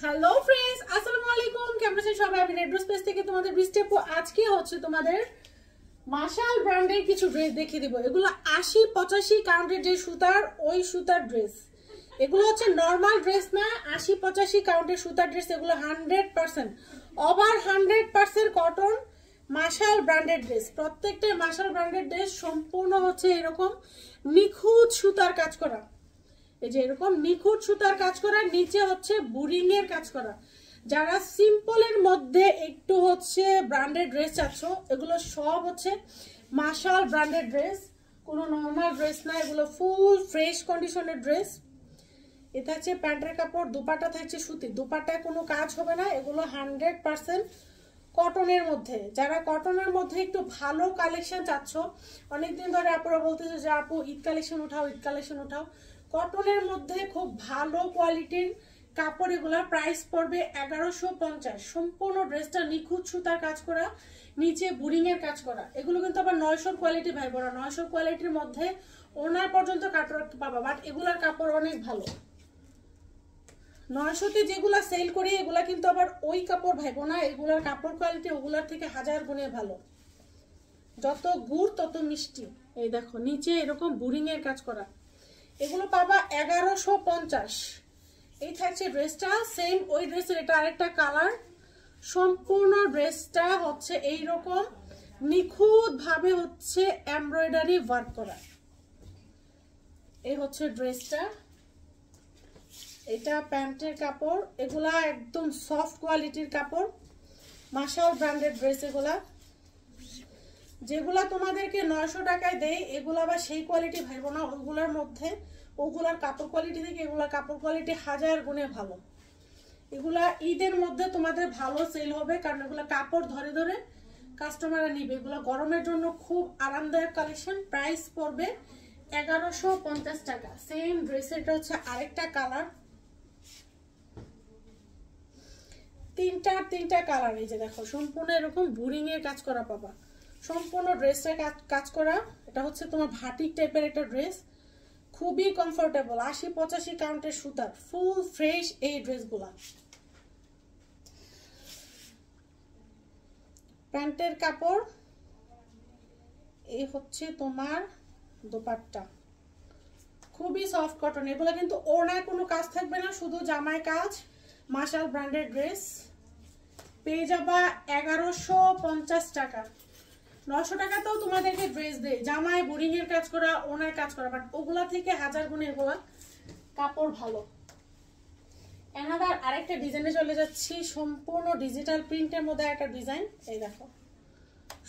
Hello friends, আসসালামু আলাইকুম। কেমন আছেন সবাই? আমি রেড রোজ পেজ থেকে তোমাদের বৃষ্টি আপু। আজকে হচ্ছে তোমাদের মাশাল ব্র্যান্ডের কিছু ড্রেস দেখিয়ে দিব। এগুলো 80-85 কাউন্টের যে সুতার, ওই সুতার ড্রেস। এগুলো হচ্ছে নর্মাল ড্রেস না, 80-85 কাউন্টের সুতার ড্রেস। এগুলো 100% ওভার 100% কটন মাশাল ব্র্যান্ডের ড্রেস। প্রত্যেকটা মাশাল ব্র্যান্ডের ড্রেস সম্পূর্ণ হচ্ছে এরকম নিখুঁত সুতার কাজ করা। এই যে এরকম নিখুঁত সুতার কাজ করা, নিচে হচ্ছে বুরিং এর কাজ করা। যারা সিম্পলের মধ্যে একটু হচ্ছে ব্র্যান্ডেড ড্রেস চাচ্ছ, এগুলো সব হচ্ছে মাশাল ব্র্যান্ডেড ড্রেস, কোনো নর্মাল ড্রেস না। এগুলো ফুল ফ্রেশ কন্ডিশনের ড্রেস। এটা হচ্ছে প্যান্টের কাপড়, দুপাট্টা থাকছে সুতি, দুপাট্টায় কোনো কাজ হবে না। এগুলো 100% কটনের মধ্যে। যারা কটনের মধ্যে একটু ভালো কালেকশন চাচ্ছ, অনেকদিন ধরে আপুরা বলতেছে যে আপু ঈদ কালেকশন উঠাও, ঈদ কালেকশন উঠাও। কটনের মধ্যে খুব ভালো কোয়ালিটির কাপড়, এগুলা প্রাইস পড়বে 1150। সম্পূর্ণ ড্রেসটা নিখুঁত সুতার কাজ করা, নিচে বুরিং এর কাজ করা। এগুলো কিন্তু আবার 900 কোয়ালিটি ভাই বোনা, 900 কোয়ালিটির মধ্যে ওনার পর্যন্ত কাপড় পাবা, বাট এগুলার কাপড় অনেক ভালো। 900-তে যেগুলা সেল করি এগুলা কিন্তু আবার ওই কাপড় ভাইবো না, এগুলার কাপড় কোয়ালিটি ওগুলার থেকে 1000 গুণে ভালো। যত গুড় তত মিষ্টি। এই দেখো নিচে এরকম বুরিং এর কাজ করা, এগুলো পাবা 1150। এই থাকছে ড্রেসটা, সেম ওই ড্রেসের এটা আরেকটা কালার। সম্পূর্ণ ড্রেসটা হচ্ছে এইরকম নিখুঁত ভাবে হচ্ছে এমব্রয়ডারি ওয়ার্ক করা। এই হচ্ছে ড্রেসটা, এটা প্যান্টের কাপড়। এগুলা একদম সফট কোয়ালিটির কাপড়, মাশাল ব্র্যান্ডেড ড্রেস। এগুলা যেগুলা তোমাদেরকে 900 টাকায় দেয়, এগুলা আবার সেই কোয়ালিটি ভাইবো না। ওগুলার মধ্যে ওগুলার কাপড় কোয়ালিটি থেকে এগুলা কাপড় কোয়ালিটি 1000 গুণে ভালো। এগুলা ঈদের মধ্যে তোমাদের ভালো সেল হবে, কারণ এগুলা কাপড় ধরে ধরে কাস্টমাররা নিবে। এগুলো গরমের জন্য খুব আরামদায়ক কালেকশন। প্রাইস পড়বে 1150 টাকা। সেম ড্রেসের এটা হচ্ছে আরেকটা কালার, তিনটা কালার। এই যে দেখো সম্পূর্ণ এরকম বুরিং এর কাজ করা পাবা, সম্পূর্ণ ড্রেসটা কাজ করা। এটা হচ্ছে তোমার ভাটিক টাইপের একটা ড্রেস, খুবই কমফোর্টেবল। 80-85 কাউন্টের সুতার, ফুল ফ্রেশ এই ড্রেসগুলা। প্যান্টের কাপড়, এই হচ্ছে তোমার দোপাট্টা, খুবই সফট কটন। এগুলো কিন্তু ওড়নায় কোনো কাজ থাকবে না, শুধু জামায় কাজ। মাশাল ব্র্যান্ডেড ড্রেস পেয়ে যাবা 1150 টাকা। 900 টাকাতেও তোমাদেরকে ড্রেস দেয়, জামায় বোরিং এর কাজ করা, ওনার কাজ করা, বাট ওগুলা থেকে 1000 গুণে এগুলা কাপড় ভালো। এনাদার আরেকটা ডিজাইনে চলে যাচ্ছি, সম্পূর্ণ ডিজিটাল প্রিন্টের মধ্যে একটা ডিজাইন। এই দেখো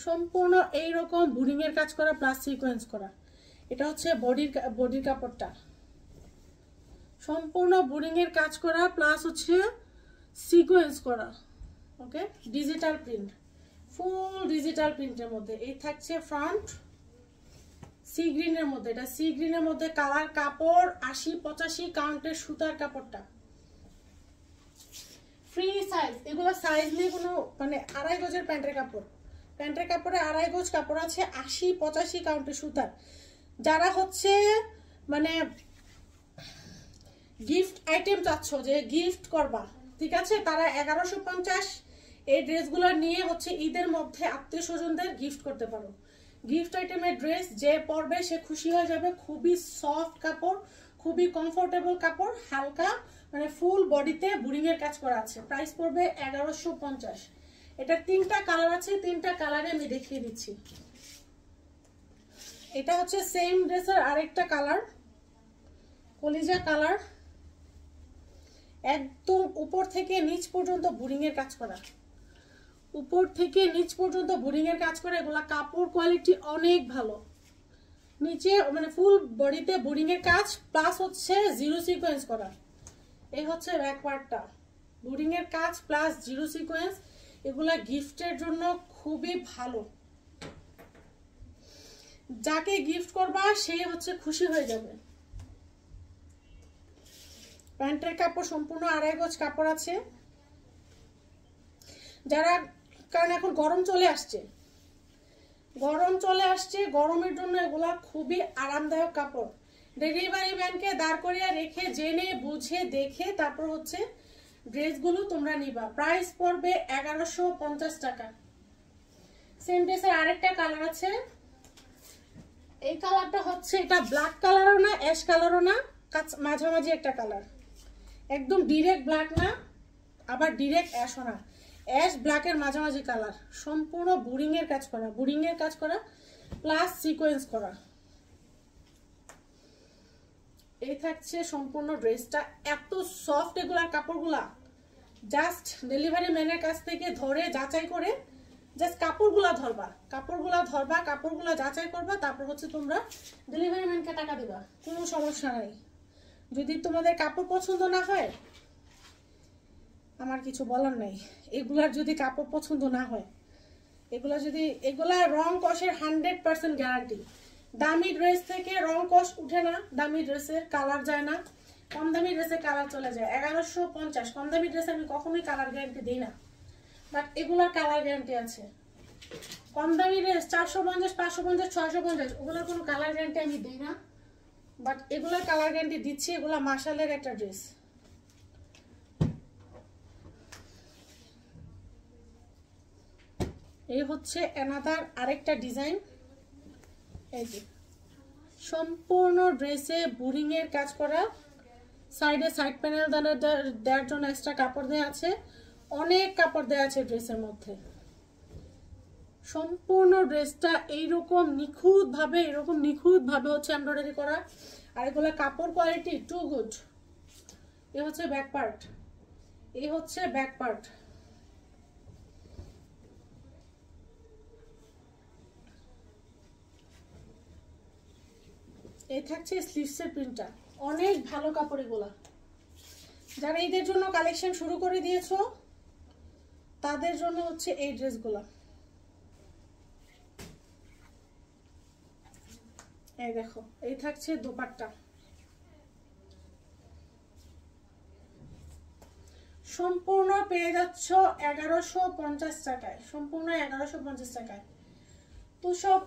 সম্পূর্ণ এইরকম বোরিং এর কাজ করা প্লাস সিকোয়েন্স করা। এটা হচ্ছে বডির কাপড়টা, সম্পূর্ণ বোরিং এর কাজ করা প্লাস হচ্ছে সিকোয়েন্স করা। ওকে, ডিজিটাল প্রিন্ট, ফুল ডিজিটাল প্রিন্টের মধ্যে। এই থাকছে ফ্রন্ট সি গ্রিনের মধ্যে, এটা সি গ্রিনের মধ্যে কালার। কাপড় 80-85 কাউন্টের সুতার কাপড়টা, ফ্রি সাইজ। এগুলো সাইজ নেই কোনো, মানে 2.5 গজের প্যান্টের কাপড়। প্যান্টের কাপড়ে 2.5 গজ কাপড় আছে, 80-85 কাউন্টের সুতার। যারা হচ্ছে মানে গিফট আইটেম চাচ্ছ, যে গিফট করবা, ঠিক আছে, তারা 1150 এই ড্রেসগুলো নিয়ে হচ্ছে ঈদের মধ্যে আত্মীয় স্বজনদের গিফট করতে পারো। গিফট আইটেমের ড্রেস যে পরবে সে খুশি হয়ে যাবে। খুবই সফট কাপড়, খুবই কমফোর্টেবল কাপড়, হালকা, মানে ফুল বডিতে বুরিং এর কাজ করা আছে। প্রাইস পড়বে 1150। এটা 3টা কালার আছে, 3টা কালারে আমি দেখিয়ে দিচ্ছি। এটা হচ্ছে সেম ড্রেসের আরেকটা কালার, কলিজা কালার। একদম উপর থেকে নিচ পর্যন্ত বুরিং এর কাজ করা, উপর থেকে নিচ পর্যন্ত বুরিং এর কাজ করা। এগুলা কাপড় কোয়ালিটি অনেক ভালো। নিচে মানে ফুল বডিতে বুরিং এর কাজ প্লাস হচ্ছে জিরো সিকোয়েন্স করা। এই হচ্ছে ব্যাক পার্টটা, বুরিং এর কাজ প্লাস জিরো সিকোয়েন্স। এগুলা গিফটের জন্য খুবই ভালো। যাকে গিফট করবা সে হচ্ছে খুশি হয়ে যাবে। প্যান্টের কাপড় সম্পূর্ণ 2.5 গজ কাপড় আছে। যারা, কারণ এখন গরম চলে আসছে, গরমের জন্য এগুলা খুবই আরামদায়ক কাপড়। ডেলিভারি ম্যানকে দাঁড় করিয়ে রেখে জেনে বুঝে দেখে তারপর হচ্ছে ড্রেসগুলো তোমরা নিবা। প্রাইস পড়বে 1150 টাকা। সেম ড্রেসের আরেকটা কালার আছে, এই কালারটা হচ্ছে, এটা ব্ল্যাক কালারও না অ্যাশ কালারও না, মাঝামাঝি একটা কালার, একদম ডিরেক্ট ব্ল্যাক না আবার ডিরেক্ট অ্যাশও না, অ্যাশ ব্ল্যাকের মাঝামাঝি কালার, সম্পূর্ণ বুরিং এর কাজ করা, বুরিং এর কাজ করা প্লাস সিকোয়েন্স করা। এই থাকছে সম্পূর্ণ ড্রেসটা, এত সফট এগুলার কাপড়গুলা, জাস্ট ডেলিভারি ম্যানের কাছ থেকে ধরে যাচাই করে জাস্ট কাপড়গুলা ধরবা, কাপড়গুলা যাচাই করবা, তারপর হচ্ছে তোমরা ডেলিভারি ম্যানকে টাকা দিবা, কোনো সমস্যা নাই। যদি তোমাদের কাপড় পছন্দ না হয় আমার কিছু বলার নাই, এগুলার যদি কাপড় পছন্দ না হয়, এগুলা রং কষের 100% গ্যারান্টি। দামি ড্রেস থেকে রং কষ উঠে না, দামি ড্রেসের কালার যায় না, কম দামি ড্রেসের কালার চলে যায়। 1150 কম দামি ড্রেসে আমি কখনোই কালার গ্যারান্টি দিই না, বাট এগুলার কালার গ্যারান্টি আছে। কম দামি ড্রেস 450, 550, 650 ওগুলোর কোনো কালার গ্যারান্টি আমি দিই না, বাট এগুলার কালার গ্যারান্টি দিচ্ছি। এগুলা মাশালের একটা ড্রেস। এই হচ্ছে অ্যানাদার আরেকটা ডিজাইন। এই যে সম্পূর্ণ ড্রেসে বুরিং এর কাজ করা, সাইডে সাইড প্যানেল দেওয়ার জন্য এক্সট্রা কাপড় দেওয়া আছে, অনেক কাপড় দেওয়া আছে ড্রেসের মধ্যে। সম্পূর্ণ ড্রেসটা এইরকম নিখুঁত ভাবে হচ্ছে এমব্রয়ডারি করা, আর এগুলো কাপড় কোয়ালিটি টু গুড। এই হচ্ছে ব্যাক পার্ট, এই হচ্ছে ব্যাক পার্ট। এই থাকছে স্লিভসের প্রিন্টটা, অনেক ভালো কাপড় এগুলা। যারা ঈদের জন্য কালেকশন শুরু করে দিয়েছো তাদের জন্য হচ্ছে এই ড্রেসগুলা। এই দেখো, এই থাকছে দোপাট্টা, সম্পূর্ণ পেয়ে যাচ্ছ 1150 টাকায়, সম্পূর্ণ 1150 টাকায়। তো সব